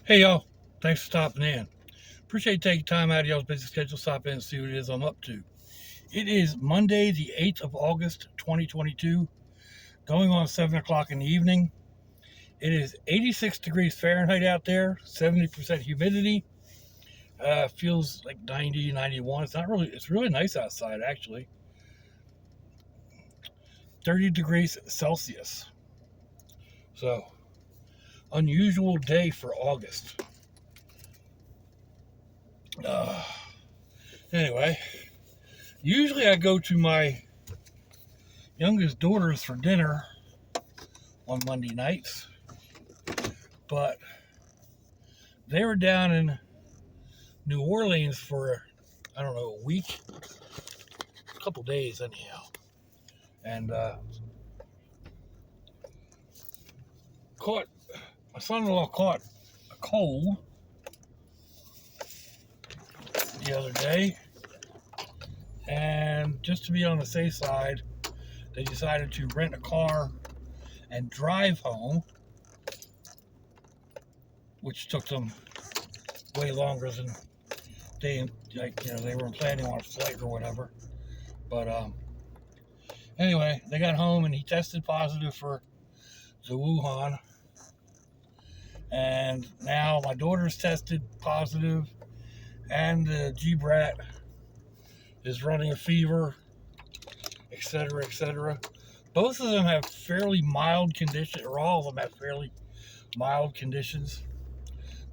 Hey y'all, thanks for stopping in. Appreciate you taking time out of y'all's busy schedule to stop in and see what it is I'm up to. It is Monday, the 8th of August, 2022, going on 7 o'clock in the evening. It is 86 degrees Fahrenheit out there, 70% humidity. Feels like 90, 91. It's really nice outside actually. 30 degrees Celsius. So, unusual day for August. Uh, anyway, usually I go to my youngest daughters for dinner on Monday nights, but they were down in New Orleans for, I don't know, a week, a couple days anyhow, and caught my son-in-law caught a cold the other day, and just to be on the safe side, they decided to rent a car and drive home, which took them way longer than they were planning on a flight or whatever. But anyway, they got home and he tested positive for the Wuhan, and now my daughter's tested positive, and the G-Brat is running a fever, etc., etc. Both of them have fairly mild conditions, or all of them have fairly mild conditions.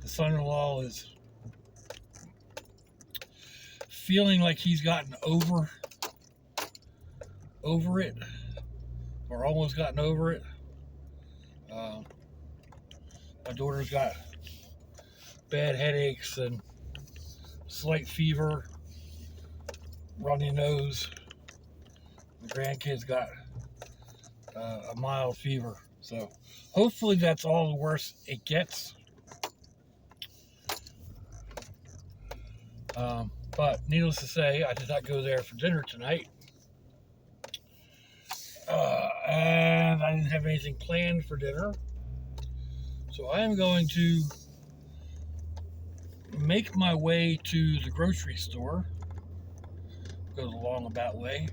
The son-in-law is feeling like he's gotten over it, or almost gotten over it. My daughter's got bad headaches and slight fever, runny nose. My grandkids got a mild fever. So hopefully that's all the worse it gets. But needless to say, I did not go there for dinner tonight. And I didn't have anything planned for dinner. So I am going to make my way to the grocery store. Goes along about way.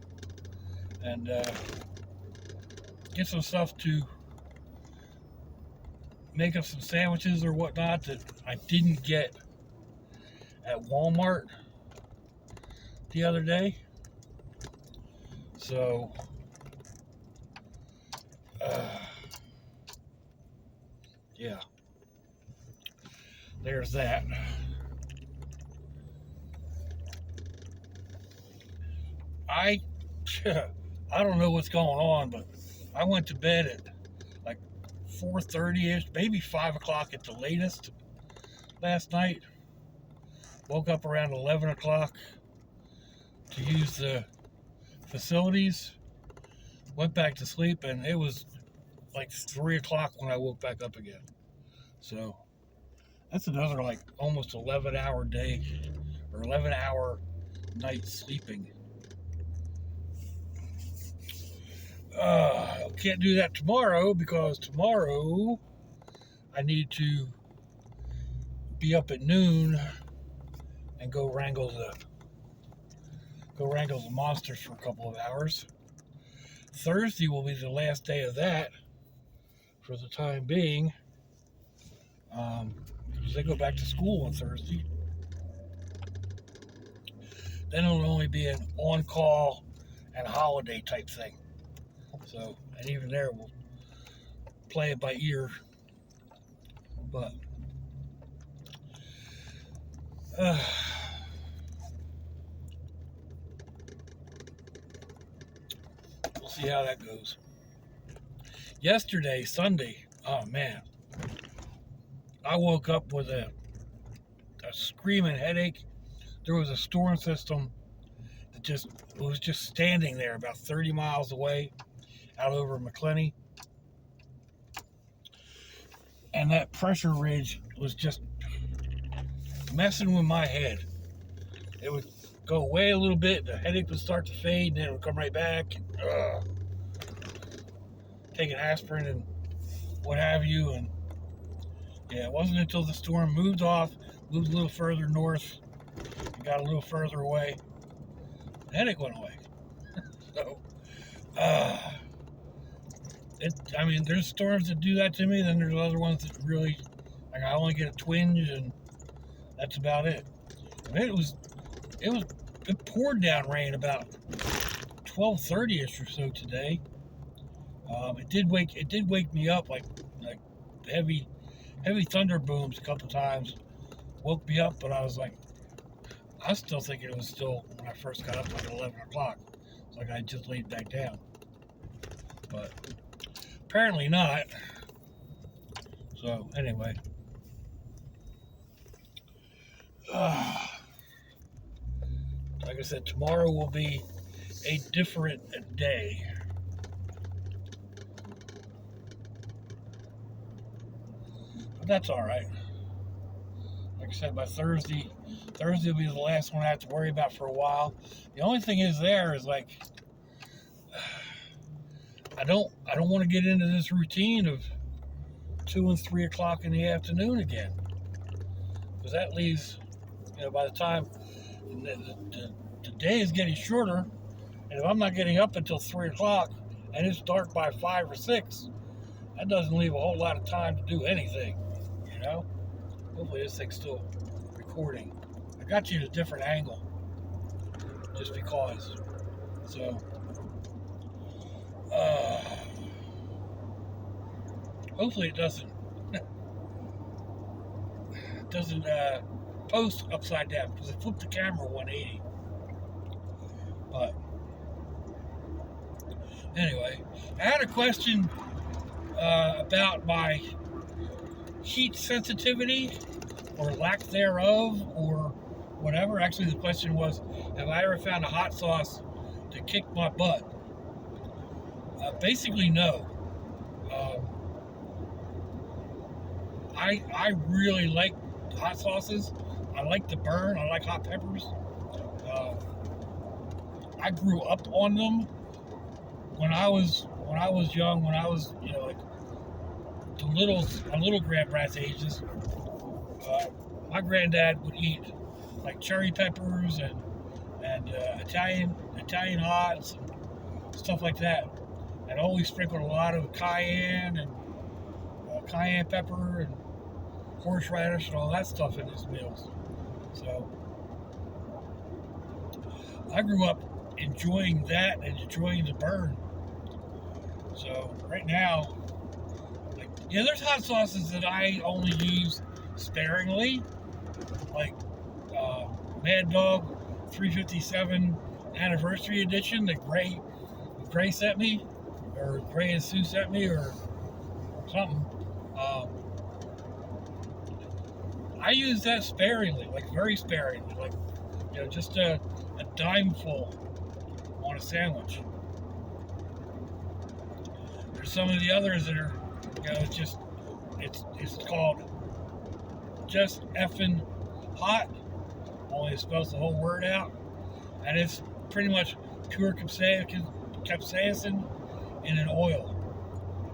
And get some stuff to make up some sandwiches or whatnot that I didn't get at Walmart the other day. So, yeah, there's that. I I don't know what's going on, but I went to bed at like 4:30ish, maybe 5 o'clock at the latest last night. Woke up around 11 o'clock to use the facilities. Went back to sleep, and it was like 3 o'clock when I woke back up again. So that's another like almost 11-hour day or 11-hour night sleeping. Can't do that tomorrow because tomorrow I need to be up at noon and go wrangle the monsters for a couple of hours. Thursday will be the last day of that for the time being. Because they go back to school on Thursday. Then it'll only be an on-call and holiday type thing. So, and even there we'll play it by ear. But we'll see how that goes. Yesterday, Sunday, oh man, I woke up with a screaming headache. There was a storm system that was just standing there about 30 miles away out over McClenny. And that pressure ridge was just messing with my head. It would go away a little bit, the headache would start to fade, and then it would come right back. Taking aspirin and what have you, and Yeah, it wasn't until the storm moved a little further north, and got a little further away, then it went away. So, uh, I mean, there's storms that do that to me. Then there's other ones that really, like, I only get a twinge, and that's about it. I mean, it poured down rain about 12:30ish or so today. It did wake me up, like heavy thunder booms a couple times woke me up, but I was still thinking it was still when I first got up, like 11 o'clock. It's like I just laid back down, but apparently not. So anyway, like I said, tomorrow will be a different day. But that's all right. Like I said, by Thursday will be the last one I have to worry about for a while. The only thing is like I don't want to get into this routine of 2 and 3 o'clock in the afternoon again, because that leaves, by the time the day is getting shorter, and if I'm not getting up until 3 o'clock and it's dark by 5 or 6, that doesn't leave a whole lot of time to do anything. Hopefully this thing's still recording. I got you at a different angle just because. So hopefully it doesn't post upside down, because it flipped the camera 180. But anyway, I had a question about my heat sensitivity or lack thereof, or whatever. Actually, the question was, have I ever found a hot sauce to kick my butt? Basically, no. I really like hot sauces. I like the burn. I like hot peppers. I grew up on them when I was young. When I was like my little grandbrat's ages. My granddad would eat like cherry peppers and Italian hots and stuff like that, and always sprinkled a lot of cayenne and cayenne pepper and horseradish and all that stuff in his meals. So I grew up enjoying that and enjoying the burn. So right now, there's hot sauces that I only use sparingly, like Mad Dog 357 Anniversary Edition that Gray sent me, or Gray and Sue sent me, or something. I use that sparingly, like very sparingly, like just a dime full on a sandwich. There's some of the others that are, it's called Just Effin' Hot, only it spells the whole word out, and it's pretty much pure capsaicin in an oil.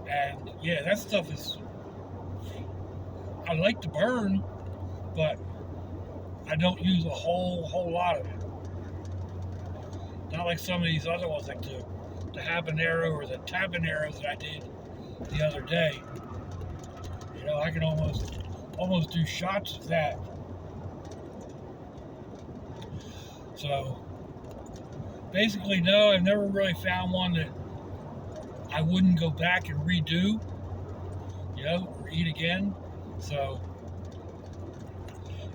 And yeah, that stuff is, I like to burn, but I don't use a whole lot of it. Not like some of these other ones, like the habanero or the tabanero that I did the other day. I can almost do shots of that. So basically, no, I've never really found one that I wouldn't go back and redo, or eat again. So,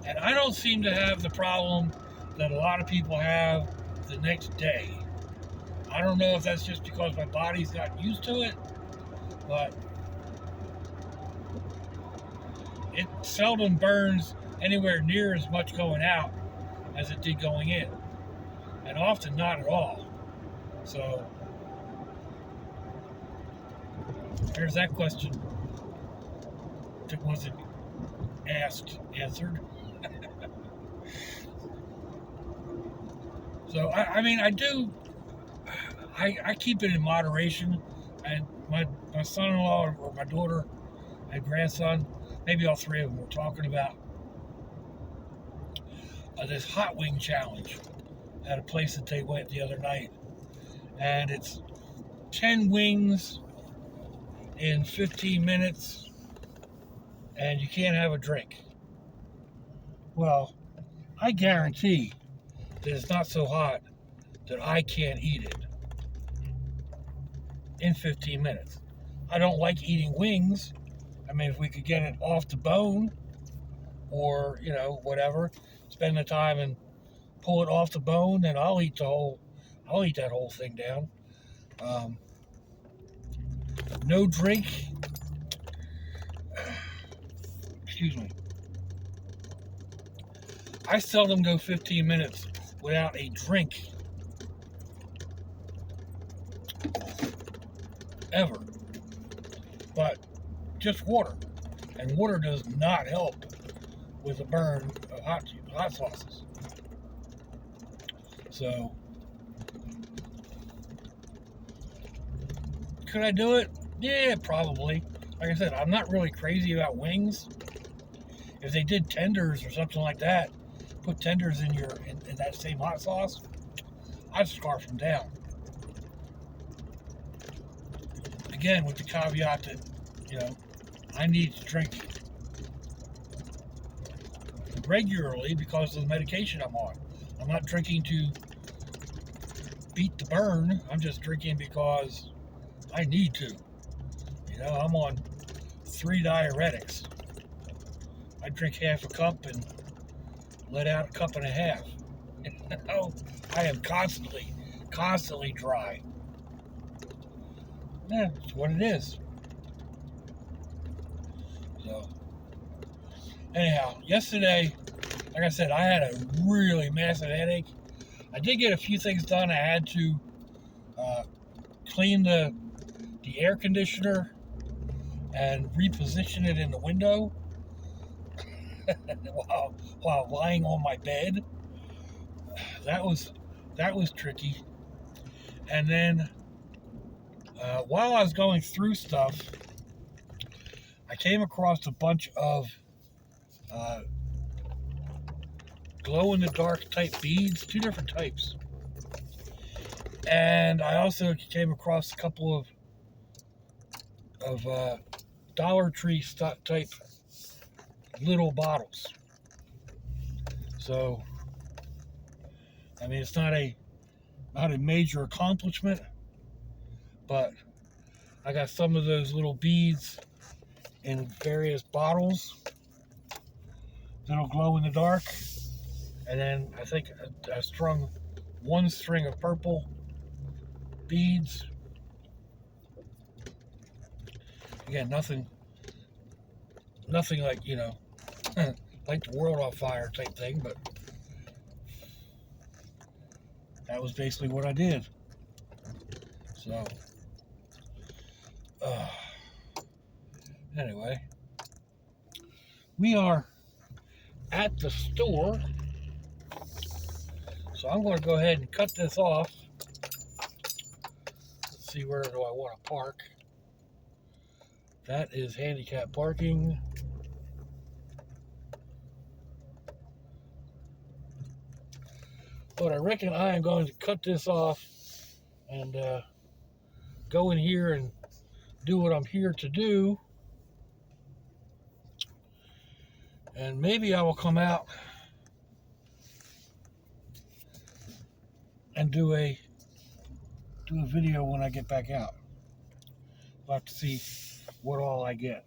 and I don't seem to have the problem that a lot of people have the next day. I don't know if that's just because my body's gotten used to it, but it seldom burns anywhere near as much going out as it did going in, and often not at all. So there's that question that wasn't answered. So I keep it in moderation, and my son-in-law or my daughter and grandson, maybe all three of them were talking about this hot wing challenge at a place that they went the other night. And it's 10 wings in 15 minutes, and you can't have a drink. Well, I guarantee that it's not so hot that I can't eat it in 15 minutes. I don't like eating wings. I mean, if we could get it off the bone or, whatever, spend the time and pull it off the bone, then I'll eat that whole thing down. No drink. Excuse me. I seldom go 15 minutes without a drink. Ever. But just water. And water does not help with the burn of hot sauces. So, could I do it? Yeah, probably. Like I said, I'm not really crazy about wings. If they did tenders or something like that, put tenders in that same hot sauce, I'd scarf them down. Again, with the caveat that, I need to drink regularly because of the medication I'm on. I'm not drinking to beat the burn. I'm just drinking because I need to. I'm on 3 diuretics. I drink half a cup and let out a cup and a half. I am constantly dry. Yeah, it's what it is. So, anyhow, yesterday, like I said, I had a really massive headache. I did get a few things done. I had to clean the air conditioner and reposition it in the window while lying on my bed. That was tricky. And then while I was going through stuff, I came across a bunch of glow-in-the-dark type beads, 2 different types. And I also came across a couple of Dollar Tree type little bottles. So, I mean, it's not a major accomplishment, but I got some of those little beads in various bottles that'll glow in the dark. And then I think I strung 1 string of purple beads. Again, nothing like, like the world on fire type thing, but that was basically what I did. So, anyway, we are at the store, so I'm going to go ahead and cut this off. Let's see, where do I want to park? That is handicap parking. But I reckon I am going to cut this off and go in here and do what I'm here to do. And maybe I will come out and do a video when I get back out. I'll have to see what all I get.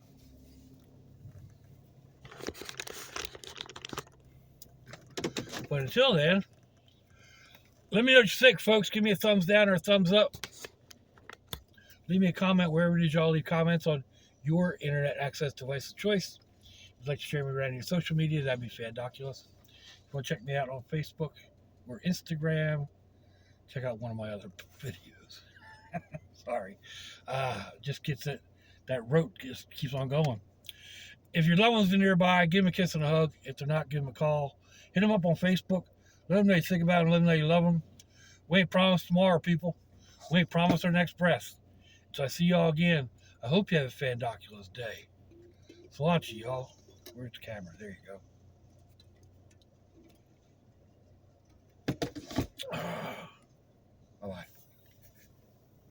But until then, let me know what you think, folks. Give me a thumbs down or a thumbs up. Leave me a comment wherever it is y'all leave comments on your internet access device of choice. If you'd like to share me around your social media, that'd be fandoculous. If you want to check me out on Facebook or Instagram, check out one of my other videos. Sorry. Just gets it. That rote just keeps on going. If your loved ones are nearby, give them a kiss and a hug. If they're not, give them a call. Hit them up on Facebook. Let them know you think about them. Let them know you love them. We ain't promised tomorrow, people. We ain't promised our next breath. Until I see y'all again, I hope you have a fandoculous day. So watch y'all. Where's the camera? There you go.